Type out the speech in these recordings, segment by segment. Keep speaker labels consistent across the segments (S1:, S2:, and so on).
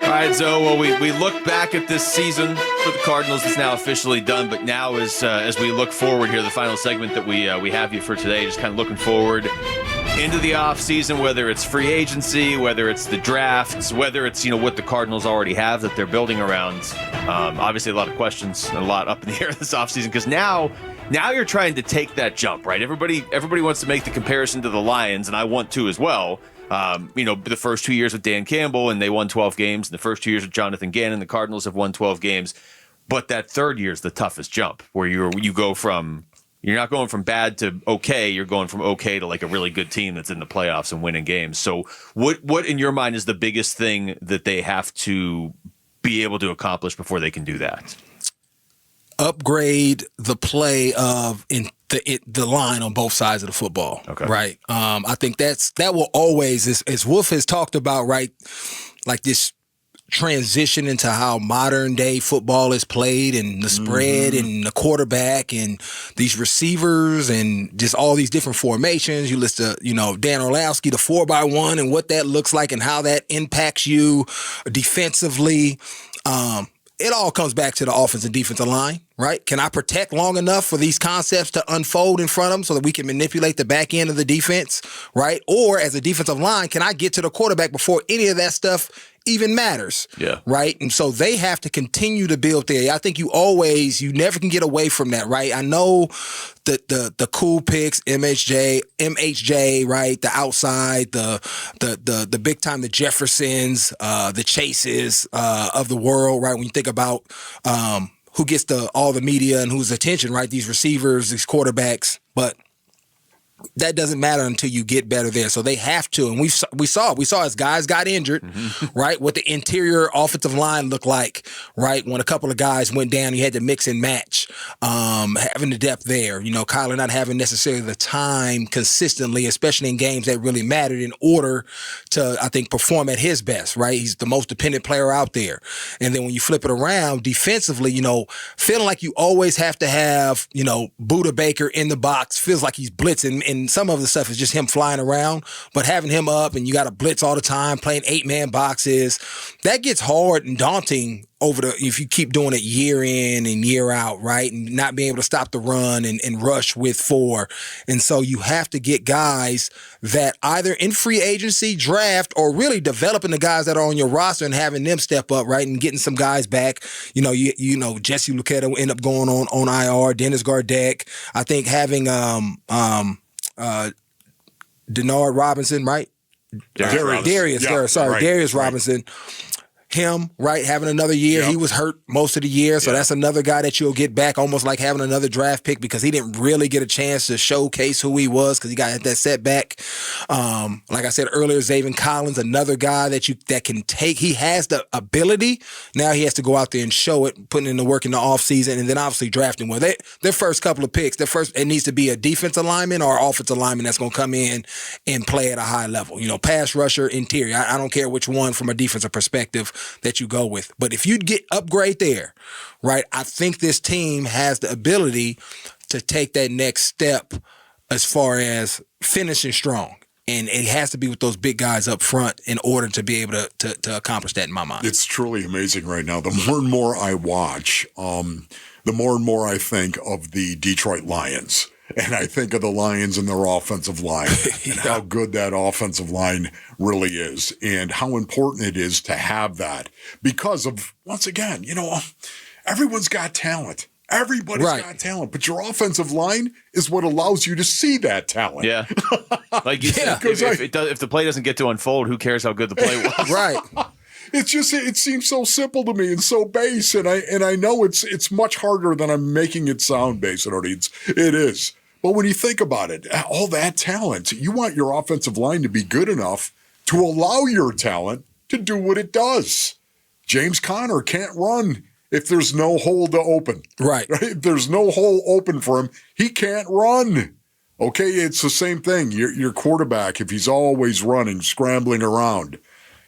S1: All right, so we look back at this season for the Cardinals. It's now officially done, but now as we look forward here, the final segment that we have you for today, just kind of looking forward into the offseason, whether it's free agency, whether it's the drafts, whether it's what the Cardinals already have that they're building around. Obviously, a lot of questions and a lot up in the air this offseason because now you're trying to take that jump, right? Everybody wants to make the comparison to the Lions, and I want to as well. The first 2 years with Dan Campbell, and they won 12 games. And the first 2 years with Jonathan Gannon, the Cardinals have won 12 games. But that third year is the toughest jump, where you go from you're not going from bad to okay. You're going from okay to like a really good team that's in the playoffs and winning games. So, what in your mind is the biggest thing that they have to be able to accomplish before they can do that?
S2: Upgrade the play of the line on both sides of the football. Okay. Right. I think that will always, as Wolf has talked about, right, like this transition into how modern day football is played and the spread and the quarterback and these receivers and just all these different formations. You list Dan Orlovsky, the 4x1 and what that looks like and how that impacts you defensively. It all comes back to the offense and defensive line, right? Can I protect long enough for these concepts to unfold in front of them so that we can manipulate the back end of the defense, right? Or as a defensive line, can I get to the quarterback before any of that stuff even matters? Yeah. Right? And so they have to continue to build there. I think you never can get away from that, right? I know the cool picks, MHJ, right? The outside, the big time, the Jeffersons, the Chases of the world, right? When you think about who gets all the media and whose attention, right? These receivers, these quarterbacks, but that doesn't matter until you get better there. So they have to, and we saw as guys got injured, right? What the interior offensive line looked like, right? When a couple of guys went down, you had to mix and match, having the depth there. Kyler not having necessarily the time consistently, especially in games that really mattered, in order to, I think, perform at his best, right? He's the most dependent player out there. And then when you flip it around defensively, feeling like you always have to have, Buda Baker in the box, feels like he's blitzing. And some of the stuff is just him flying around, but having him up and you got to blitz all the time, playing 8-man boxes, that gets hard and daunting if you keep doing it year in and year out, right? And not being able to stop the run and rush with 4. And so you have to get guys that either in free agency, draft, or really developing the guys that are on your roster and having them step up, right? And getting some guys back. Jesse Luketa will end up going on IR, Dennis Gardeck. I think having Denard Robinson, right? Darius Robinson. Him, right, having another year. Yep. He was hurt most of the year, so that's another guy that you'll get back, almost like having another draft pick, because he didn't really get a chance to showcase who he was because he got that setback. Like I said earlier, Zaven Collins, another guy that can take. He has the ability. Now he has to go out there and show it, putting in the work in the offseason, and then obviously drafting. Well, their first couple of picks, it needs to be a defensive lineman or offensive lineman that's going to come in and play at a high level. Pass rusher, interior. I don't care which one from a defensive perspective that you go with. But if you upgrade there, right, I think this team has the ability to take that next step as far as finishing strong. And it has to be with those big guys up front in order to be able to accomplish that in my mind.
S3: It's truly amazing right now. The more and more I watch, the more and more I think of the Detroit Lions. And I think of the Lions and their offensive line and how good that offensive line really is and how important it is to have that because of, once again, everyone's got talent. Everybody's got talent, but your offensive line is what allows you to see that talent.
S1: Yeah. Like you said, if the play doesn't get to unfold, who cares how good the play was?
S2: Right.
S3: It seems so simple to me and so base, and I know it's much harder than I'm making it sound, base. It is. But when you think about it, all that talent, you want your offensive line to be good enough to allow your talent to do what it does. James Conner can't run if there's no hole to open. Right? If there's no hole open for him, he can't run. Okay, it's the same thing. Your quarterback, if he's always running, scrambling around,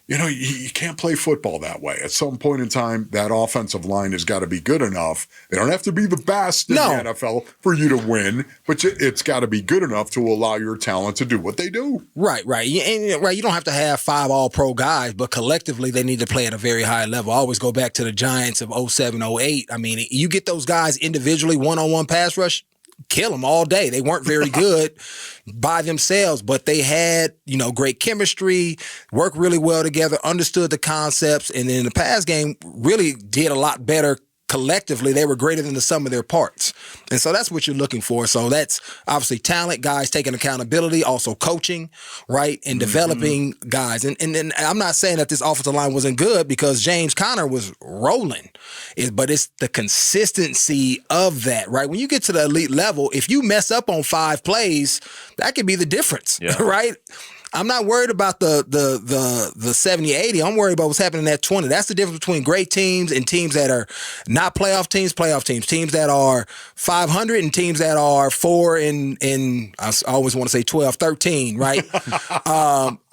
S3: you can't play football that way. At some point in time, that offensive line has got to be good enough. They don't have to be the best in the NFL for you to win, but it's got to be good enough to allow your talent to do what they do.
S2: Right. And you don't have to have 5 all-pro guys, but collectively they need to play at a very high level. I always go back to the Giants of 07, 08. I mean, you get those guys individually, one-on-one pass rush, kill them all day. They weren't very good by themselves, but they had, great chemistry, worked really well together, understood the concepts, and in the pass game really did a lot better collectively. They were greater than the sum of their parts. And so that's what you're looking for. So that's obviously talent, guys taking accountability, also coaching, right, and developing guys. And I'm not saying that this offensive line wasn't good because James Conner was rolling, but it's the consistency of that, right? When you get to the elite level, if you mess up on 5 plays, that could be the difference, right? I'm not worried about the 70, 80. I'm worried about what's happening at 20. That's the difference between great teams and teams that are not playoff teams, teams that are 500 and teams that are 4 and I always want to say 12, 13, right?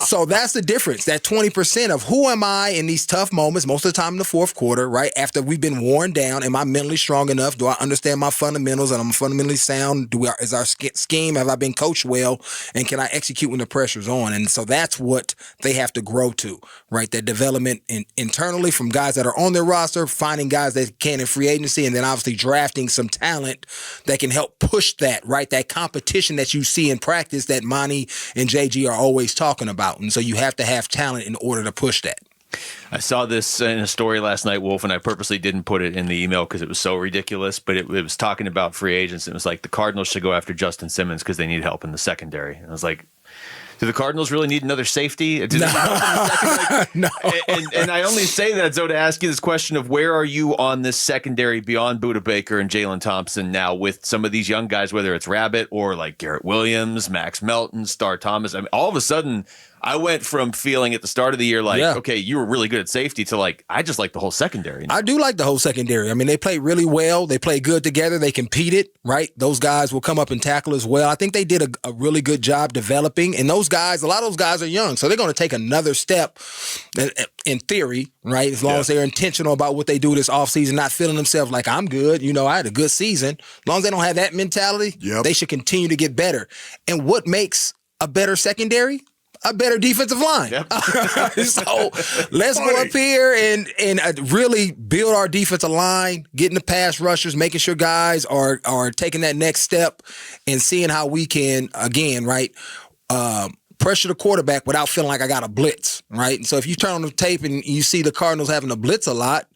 S2: So that's the difference, that 20% of who am I in these tough moments, most of the time in the fourth quarter, right? After we've been worn down, am I mentally strong enough? Do I understand my fundamentals and I'm fundamentally sound? Is our scheme, have I been coached well? And can I execute when the pressure's on? And so that's what they have to grow to, right? That development internally from guys that are on their roster, finding guys that can in free agency, and then obviously drafting some talent that can help push that, right? That competition that you see in practice that Monty and JG are always talking about. And so you have to have talent in order to push that.
S1: I saw this in a story last night, Wolf, and I purposely didn't put it in the email because it was so ridiculous, but it was talking about free agents. And it was like the Cardinals should go after Justin Simmons because they need help in the secondary. And I was like, do the Cardinals really need another safety? Do they need help in the secondary? No. And I only say that, Zoe, to ask you this question of where are you on this secondary beyond Budda Baker and Jalen Thompson now with some of these young guys, whether it's Rabbit or like Garrett Williams, Max Melton, Star Thomas. I mean, all of a sudden, I went from feeling at the start of the year like, okay, you were really good at safety to like, I just like the whole secondary.
S2: I do like the whole secondary. I mean, they play really well. They play good together. They competed, right? Those guys will come up and tackle as well. I think they did a really good job developing. And those guys, a lot of those guys are young. So they're going to take another step in theory, right? As long as they're intentional about what they do this offseason, not feeling themselves like I'm good. I had a good season. As long as they don't have that mentality, they should continue to get better. And what makes a better secondary? A better defensive line. Yep. So let's go up here and really build our defensive line, getting the pass rushers, making sure guys are taking that next step and seeing how we can, again, right, pressure the quarterback without feeling like I got a blitz, right? And so if you turn on the tape and you see the Cardinals having to blitz a lot,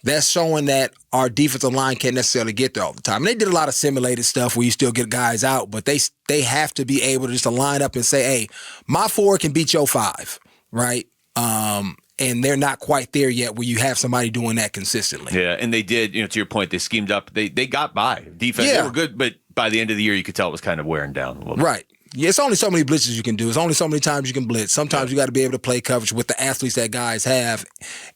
S2: that's showing that our defensive line can't necessarily get there all the time. And they did a lot of simulated stuff where you still get guys out, but they have to be able to just line up and say, hey, my 4 can beat your 5, right? And they're not quite there yet where you have somebody doing that consistently.
S1: Yeah, and they did, to your point, they schemed up. They got by. Defense, they were good, but by the end of the year, you could tell it was kind of wearing down a little bit.
S2: Right. Yeah, it's only so many blitzes you can do. It's only so many times you can blitz. Sometimes you got to be able to play coverage with the athletes that guys have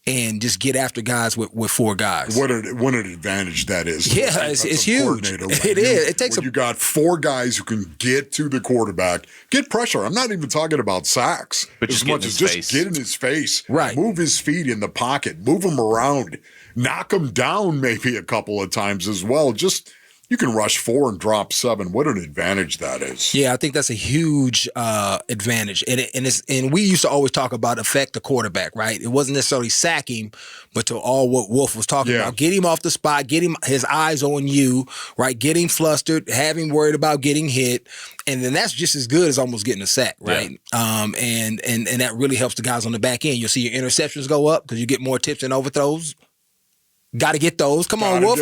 S2: and just get after guys with 4 guys.
S3: What an advantage that is.
S2: Yeah, it's huge. It is. It takes
S3: you got 4 guys who can get to the quarterback, get pressure. I'm not even talking about sacks
S1: but
S3: as much as just get in his face,
S2: right?
S3: Move his feet in the pocket, move him around, knock him down maybe a couple of times as well. Just you can rush 4 and drop 7. What an advantage that is.
S2: Yeah, I think that's a huge advantage. And we used to always talk about affect the quarterback, right? It wasn't necessarily sack him, but to all what Wolf was talking about. Get him off the spot, get him his eyes on you, right? Get him flustered, have him worried about getting hit. And then that's just as good as almost getting a sack, right? Yeah. And that really helps the guys on the back end. You'll see your interceptions go up because you get more tips and overthrows. Got to get those. Come on, Wolf.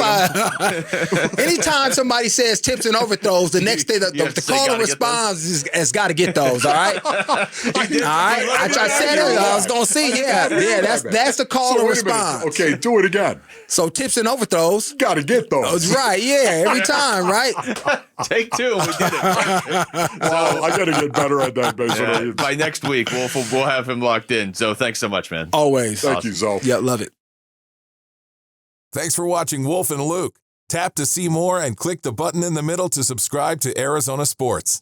S2: Anytime somebody says tips and overthrows, the next day the caller responds has got to get those. All right. All right. I said it. I was gonna see. Yeah. That's the caller response.
S3: Okay, do it again.
S2: So tips and overthrows.
S3: Got to get those.
S2: Right. Yeah. Every time. Right.
S1: Take 2. We did it.
S3: Well, I got to get better at that. Basically,
S1: by next week, we'll have him locked in. So thanks so much, man.
S2: Always.
S3: Thank you, Zoe.
S2: Yeah, love it.
S4: Thanks for watching Wolf and Luke. Tap to see more and click the button in the middle to subscribe to Arizona Sports.